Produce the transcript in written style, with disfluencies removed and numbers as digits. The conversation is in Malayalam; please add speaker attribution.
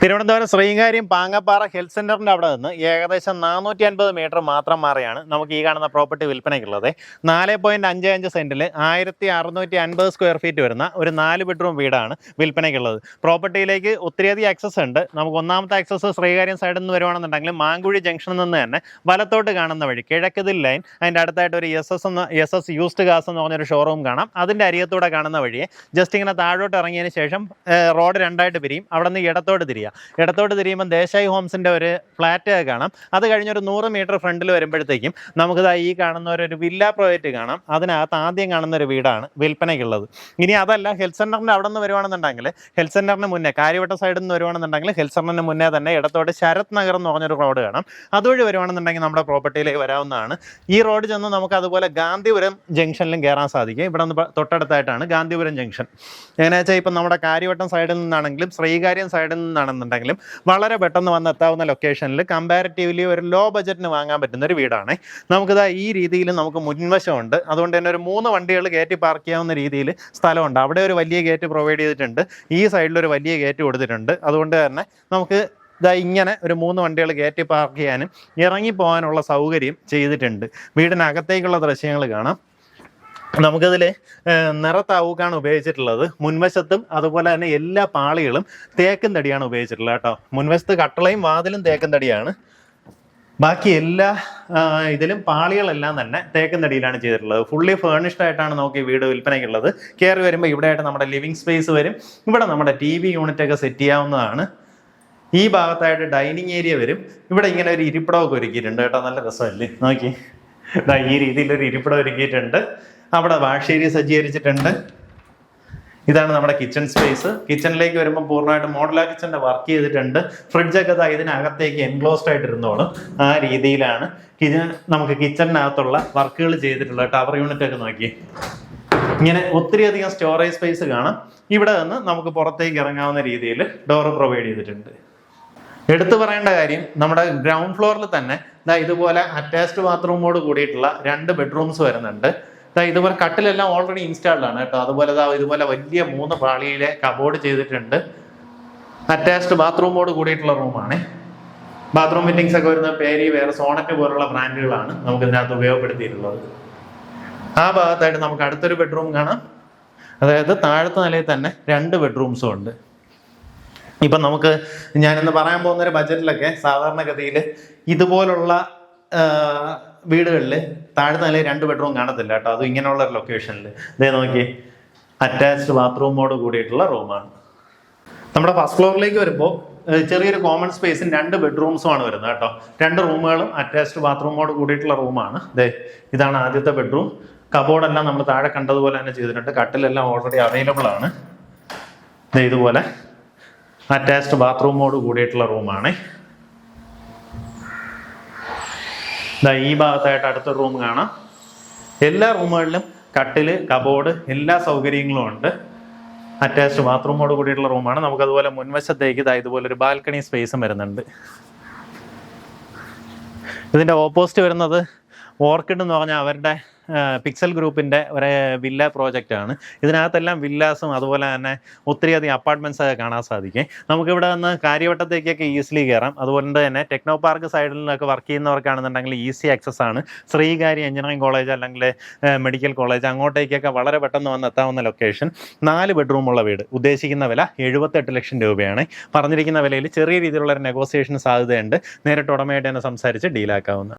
Speaker 1: തിരുവനന്തപുരം ശ്രീകാര്യം പാങ്ങപ്പാറ ഹെൽത്ത് സെന്ററിന്റെ അവിടെ നിന്ന് ഏകദേശം 450 മീറ്റർ മാത്രം മാറിയാണ് നമുക്ക് ഈ കാണുന്ന പ്രോപ്പർട്ടി വിൽപ്പനയ്ക്കുള്ളത്. 4.55 സെന്റിൽ 1650 സ്ക്വയർ ഫീറ്റ് വരുന്ന ഒരു 4 ബെഡ്റൂം വീടാണ് വിൽപ്പനയ്ക്കുള്ളത്. പ്രോപ്പർട്ടിയിലേക്ക് ഒത്തിരിയധികം ആക്സസ് ഉണ്ട്. നമുക്ക് ഒന്നാമത്തെ ആക്സസ് ശ്രീകാര്യം സൈഡിൽ നിന്ന് വരുവാണെന്നുണ്ടെങ്കിൽ മാങ്കുഴി ജംഗ്ഷനിൽ നിന്ന് തന്നെ വലത്തോട്ട് കാണുന്ന വഴി കിഴക്കതിൽ ലൈൻ, അതിൻ്റെ അടുത്തായിട്ട് ഒരു എസ് എസ് യൂസ്ഡ് ഗ്യാസ് എന്ന് പറഞ്ഞൊരു ഷോറൂം കാണാം. അതിൻ്റെ അരിയത്തൂടെ കാണുന്ന വഴിയെ ജസ്റ്റ് ഇങ്ങനെ താഴോട്ട് ഇറങ്ങിയതിന് ശേഷം റോഡ് രണ്ടായിട്ട് പിരിയും. അവിടെ നിന്ന് ഇടത്തോട്ട് തിരിയുമ്പോൾ ദേശായി ഹോംസിൻ്റെ ഒരു ഫ്ലാറ്റ് കാണാം. അത് കഴിഞ്ഞൊരു 100 മീറ്റർ ഫ്രണ്ടിൽ വരുമ്പോഴത്തേക്കും നമുക്കിതാ ഈ കാണുന്ന ഒരു വില്ല പ്രോജക്റ്റ് കാണാം. അതിനകത്ത് ആദ്യം കാണുന്ന ഒരു വീടാണ് വിൽപ്പനയ്ക്കുള്ളത്. ഇനി അതല്ല, ഹെൽത്ത് സെൻ്ററിൻ്റെ അവിടെ നിന്ന് വരുവാണെന്നുണ്ടെങ്കിൽ ഹെൽത്ത് സെൻ്ററിന് മുന്നേ കാര്യവട്ടം സൈഡിൽ നിന്ന് വരുവാണെന്നുണ്ടെങ്കിൽ ഹെൽത്ത് സെൻ്ററിന് മുന്നേ തന്നെ ഇടത്തോട്ട് ശരത് നഗർ എന്ന് പറഞ്ഞൊരു റോഡ് കാണാം. അതുവഴി വരുവാണെന്നുണ്ടെങ്കിൽ നമ്മുടെ പ്രോപ്പർട്ടിയിലേക്ക് വരാവുന്നതാണ്. ഈ റോഡ് ചെന്ന് നമുക്ക് അതുപോലെ ഗാന്ധിപുരം ജംഗ്ഷനിലും കയറാൻ സാധിക്കും. ഇവിടെ നിന്ന് തൊട്ടടുത്തായിട്ടാണ് ഗാന്ധിപുരം ജംഗ്ഷൻ. എങ്ങനെയാ വെച്ചാൽ ഇപ്പം നമ്മുടെ കാര്യവട്ടം സൈഡിൽ നിന്നാണെങ്കിലും ശ്രീകാര്യം സൈഡിൽ നിന്നാണെന്നുണ്ടെങ്കിലും വളരെ പെട്ടെന്ന് വന്നെത്താവുന്ന ലൊക്കേഷനിൽ കമ്പാരിറ്റീവ്ലി ഒരു ലോ ബജറ്റിന് വാങ്ങാൻ പറ്റുന്ന ഒരു വീടാണ്. നമുക്കിതാ ഈ രീതിയിൽ നമുക്ക് മുൻവശമുണ്ട്. അതുകൊണ്ട് തന്നെ ഒരു 3 വണ്ടികൾ കയറ്റി പാർക്ക് ചെയ്യാവുന്ന രീതിയിൽ സ്ഥലമുണ്ട്. അവിടെ ഒരു വലിയ ഗേറ്റ് പ്രൊവൈഡ് ചെയ്തിട്ടുണ്ട്. ഈ സൈഡിലൊരു വലിയ ഗേറ്റ് കൊടുത്തിട്ടുണ്ട്. അതുകൊണ്ട് തന്നെ നമുക്ക് ഇങ്ങനെ ഒരു 3 വണ്ടികൾ കയറ്റി പാർക്ക് ചെയ്യാനും ഇറങ്ങിപ്പോകാനുള്ള സൗകര്യം ചെയ്തിട്ടുണ്ട്. വീടിനകത്തേക്കുള്ള ദൃശ്യങ്ങൾ കാണാം. നമുക്കതിൽ നിറത്താവൂക്കാണ് ഉപയോഗിച്ചിട്ടുള്ളത്. മുൻവശത്തും അതുപോലെ തന്നെ എല്ലാ പാളികളും തേക്കും തടിയാണ് ഉപയോഗിച്ചിട്ടുള്ളത് കേട്ടോ. മുൻവശത്ത് കട്ടളയും വാതിലും തേക്കും തടിയാണ്. ബാക്കി എല്ലാ ഇതിലും പാളികളെല്ലാം തന്നെ തേക്കും തടിയിലാണ് ചെയ്തിട്ടുള്ളത്. ഫുള്ളി ഫേർണിഷ്ഡ് ആയിട്ടാണ് നമുക്ക് ഈ വീട് വിൽപ്പനയ്ക്കുള്ളത്. കയറി വരുമ്പോൾ ഇവിടെ ആയിട്ട് നമ്മുടെ ലിവിങ് സ്പേസ് വരും. ഇവിടെ നമ്മുടെ TV യൂണിറ്റൊക്കെ സെറ്റ് ചെയ്യാവുന്നതാണ്. ഈ ഭാഗത്തായിട്ട് ഡൈനിങ് ഏരിയ വരും. ഇവിടെ ഇങ്ങനെ ഒരു ഇരിപ്പിടമൊക്കെ ഒരുക്കിയിട്ടുണ്ട് കേട്ടോ. നല്ല രസമല്ലേ, നോക്കി. ഈ രീതിയിലൊരു ഇരിപ്പിടം ഒരുക്കിയിട്ടുണ്ട്. അവിടെ വാഷ് ഏരിയ സജ്ജീകരിച്ചിട്ടുണ്ട്. ഇതാണ് നമ്മുടെ കിച്ചൺ സ്പേസ്. കിച്ചണിലേക്ക് വരുമ്പോൾ പൂർണ്ണമായിട്ട് മോഡുലാർ കിച്ചൻ്റെ വർക്ക് ചെയ്തിട്ടുണ്ട്. ഫ്രിഡ്ജൊക്കെ ഇതിനകത്തേക്ക് എൻക്ലോസ്ഡ് ആയിട്ട് ഇരുന്നോളും. ആ രീതിയിലാണ് നമുക്ക് കിച്ചണിനകത്തുള്ള വർക്കുകൾ ചെയ്തിട്ടുള്ള ടവർ യൂണിറ്റ് ഒക്കെ നോക്കി. ഇങ്ങനെ ഒത്തിരിയധികം സ്റ്റോറേജ് സ്പേസ് കാണാം. ഇവിടെ നിന്ന് നമുക്ക് പുറത്തേക്ക് ഇറങ്ങാവുന്ന രീതിയിൽ ഡോർ പ്രൊവൈഡ് ചെയ്തിട്ടുണ്ട്. എടുത്തു പറയേണ്ട കാര്യം, നമ്മുടെ ഗ്രൗണ്ട് ഫ്ലോറിൽ തന്നെ ഇതുപോലെ അറ്റാച്ച്ഡ് ബാത്റൂമോട് കൂടിയിട്ടുള്ള 2 ബെഡ്റൂംസ് വരുന്നുണ്ട്. ഇതുപോലെ കട്ടിലെല്ലാം ഓൾറെഡി ഇൻസ്റ്റാൾഡ് ആണ് കേട്ടോ. അതുപോലെ ഇതുപോലെ വലിയ 3 പാളിയിലെ കബോർഡ് ചെയ്തിട്ടുണ്ട്. അറ്റാച്ച്ഡ് ബാത്റൂമോട് കൂടിയിട്ടുള്ള റൂമാണ്. ബാത്റൂം ഫിറ്റിംഗ്സ് ഒക്കെ വരുന്ന പേരി വേറെ സോണറ്റ് പോലുള്ള ബ്രാൻഡുകളാണ് നമുക്ക് ഇതിനകത്ത് ഉപയോഗപ്പെടുത്തിയിട്ടുള്ളത്. ആ ഭാഗത്തായിട്ട് നമുക്ക് അടുത്തൊരു ബെഡ്റൂം കാണാം. അതായത് താഴത്തെ നിലയിൽ തന്നെ 2 ബെഡ്റൂംസും ഉണ്ട്. ഇപ്പം നമുക്ക് ഞാനിന്ന് പറയാൻ പോകുന്നൊരു ബഡ്ജറ്റിലൊക്കെ സാധാരണഗതിയിൽ ഇതുപോലുള്ള വീടുകളിൽ താഴത്തെ നിലയിൽ 2 ബെഡ്റൂം കാണത്തില്ല കേട്ടോ. അത് ഇങ്ങനെയുള്ള ഒരു ലൊക്കേഷനിൽ ഇതേ നോക്കി, അറ്റാച്ച്ഡ് ബാത്റൂമോട് കൂടിയിട്ടുള്ള റൂമാണ്. നമ്മുടെ ഫസ്റ്റ് ഫ്ലോറിലേക്ക് വരുമ്പോൾ ചെറിയൊരു കോമൺ സ്പേസും 2 ബെഡ്റൂംസുമാണ് വരുന്നത് കേട്ടോ. 2 റൂമുകളും അറ്റാച്ച്ഡ് ബാത്റൂമോട് കൂടിയിട്ടുള്ള റൂമാണ്. ഇതാണ് ആദ്യത്തെ ബെഡ്റൂം. കബോർഡെല്ലാം നമ്മൾ താഴെ കണ്ടതുപോലെ തന്നെ ചെയ്തിട്ടുണ്ട്. കട്ടിലെല്ലാം ഓൾറെഡി അവൈലബിൾ ആണ്. ഇതുപോലെ അറ്റാച്ച്ഡ് ബാത്റൂമോട് കൂടിയിട്ടുള്ള റൂമാണ്. ഈ ഭാഗത്തായിട്ട് അടുത്തൊരു റൂം കാണാം. എല്ലാ റൂമുകളിലും കട്ടില്, കബോർഡ്, എല്ലാ സൗകര്യങ്ങളും ഉണ്ട്. അറ്റാച്ച്ഡ് ബാത്റൂമോട് കൂടിയിട്ടുള്ള റൂമാണ്. നമുക്കതുപോലെ മുൻവശത്തേക്ക് ഇതുപോലെ ഒരു ബാൽക്കണി സ്പേസും വരുന്നുണ്ട്. ഇതിൻ്റെ ഓപ്പോസിറ്റ് വരുന്നത് ഓർക്കിഡ് എന്ന് പറഞ്ഞാൽ അവരുടെ പിക്സൽ ഗ്രൂപ്പിൻ്റെ ഒരു വില്ല പ്രോജക്റ്റാണ്. ഇതിനകത്തെല്ലാം വില്ലാസും അതുപോലെ തന്നെ ഒത്തിരിയധികം അപ്പാർട്ട്മെൻറ്റ്സ് ഒക്കെ കാണാൻ സാധിക്കും. നമുക്കിവിടെ നിന്ന് കാര്യവട്ടത്തേക്കൊക്കെ ഈസിലി കയറാം. അതുപോലെ തന്നെ ടെക്നോ പാർക്ക് സൈഡിൽ നിന്നൊക്കെ വർക്ക് ചെയ്യുന്നവർക്കാണെന്നുണ്ടെങ്കിൽ ഈസി ആക്സസ് ആണ്. ശ്രീകാര്യം എഞ്ചിനീയറിംഗ് കോളേജ് അല്ലെങ്കിൽ മെഡിക്കൽ കോളേജ് അങ്ങോട്ടേക്കൊക്കെ വളരെ പെട്ടെന്ന് വന്ന് എത്താവുന്ന ലൊക്കേഷൻ. 4 ബെഡ്റൂമുള്ള വീട്. ഉദ്ദേശിക്കുന്ന വില 78 ലക്ഷം രൂപയാണ്. പറഞ്ഞിരിക്കുന്ന വിലയിൽ ചെറിയ രീതിയിലുള്ള ഒരു നെഗോസിയേഷൻ സാധ്യതയുണ്ട്. നേരിട്ട് ഉടമയായിട്ട് തന്നെ സംസാരിച്ച് ഡീലാക്കാവുന്ന